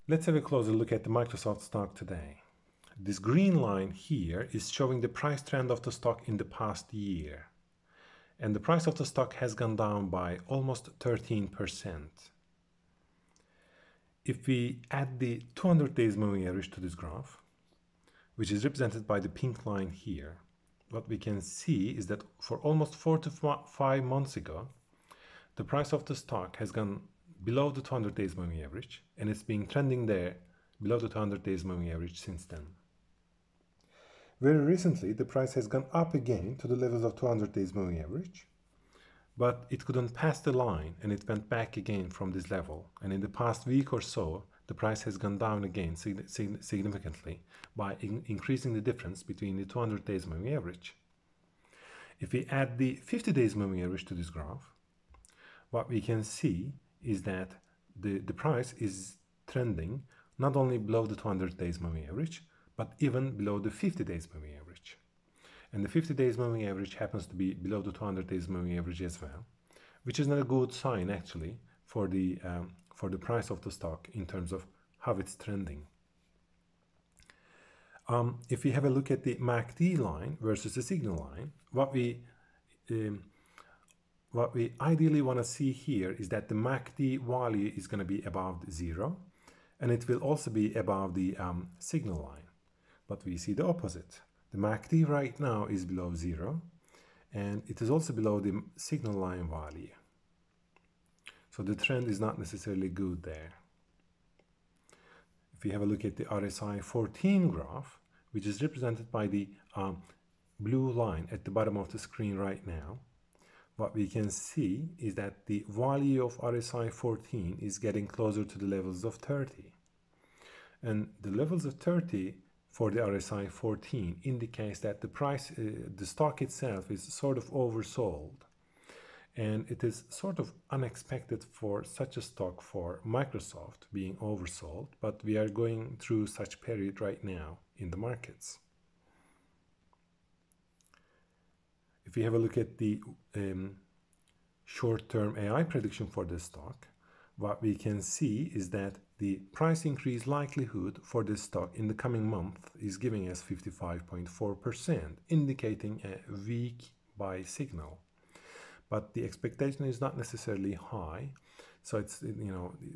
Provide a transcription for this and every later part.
Let's have a closer look at the Microsoft stock today. This green line here is showing the price trend of the stock in the past year. And the price of the stock has gone down by almost 13%. If we add the 200 days moving average to this graph, which is represented by the pink line here, what we can see is that for almost 4 to 5 months ago, the price of the stock has gone below the 200 days moving average, and it's been trending there below the 200 days moving average since then. Very recently, the price has gone up again to the levels of 200 days moving average, but it couldn't pass the line and it went back again from this level. And in the past week or so, the price has gone down again significantly by increasing the difference between the 200 days moving average. If we add the 50 days moving average to this graph, what we can see is that the price is trending not only below the 200 days moving average, but even below the 50 days moving average. And the 50 days moving average happens to be below the 200 days moving average as well, which is not a good sign actually for the price of the stock in terms of how it's trending. If we have a look at the MACD line versus the signal line, what we ideally want to see here is that the MACD value is going to be above 0, and it will also be above the signal line. But we see the opposite. The MACD right now is below 0, and it is also below the signal line value. So the trend is not necessarily good there. If we have a look at the RSI 14 graph, which is represented by the blue line at the bottom of the screen right now, what we can see is that the value of RSI 14 is getting closer to the levels of 30. And the levels of 30 for the RSI 14 indicates that the price, the stock itself is sort of oversold. And it is sort of unexpected for such a stock for Microsoft being oversold, but we are going through such period right now in the markets. If we have a look at the short-term AI prediction for this stock, what we can see is that the price increase likelihood for this stock in the coming month is giving us 55.4%, indicating a weak buy signal. But the expectation is not necessarily high, so it's,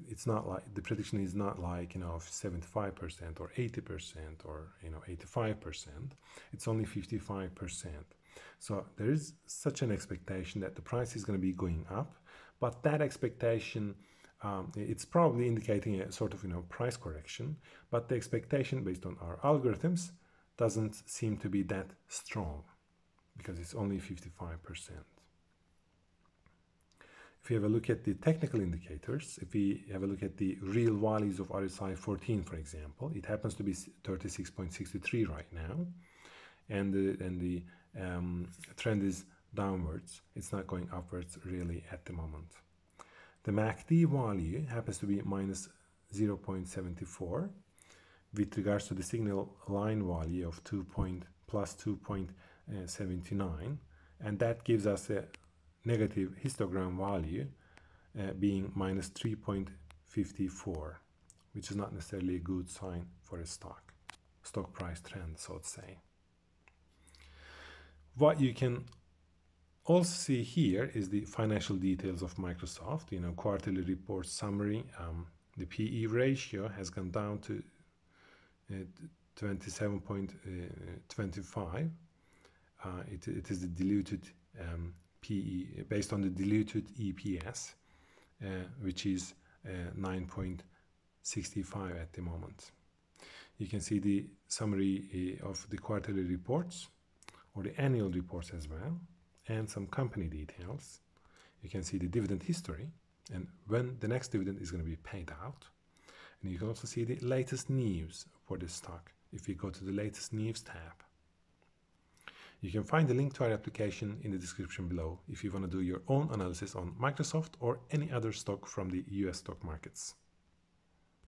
it's not like the prediction is not like 75% or 80% or 85%. It's only 55%. So there is such an expectation that the price is going to be going up, but that expectation, it's probably indicating a sort of price correction, but the expectation based on our algorithms doesn't seem to be that strong because it's only 55%. If we have a look at the technical indicators, if we have a look at the real values of RSI 14, for example, it happens to be 36.63 right now, and the trend is downwards. It's not going upwards really at the moment. The MACD value happens to be minus 0.74 with regards to the signal line value of plus 2.79, and that gives us a negative histogram value being minus 3.54, which is not necessarily a good sign for a stock price trend, so to say. What you can also see here is the financial details of Microsoft, quarterly report summary. The PE ratio has gone down to 27.25. It is the diluted PE based on the diluted EPS, which is 9.65 at the moment. You can see the summary of the quarterly reports or the annual reports as well, and some company details. You can see the dividend history and when the next dividend is going to be paid out. And you can also see the latest news for this stock if you go to the latest news tab. You can find the link to our application in the description below if you want to do your own analysis on Microsoft or any other stock from the US stock markets.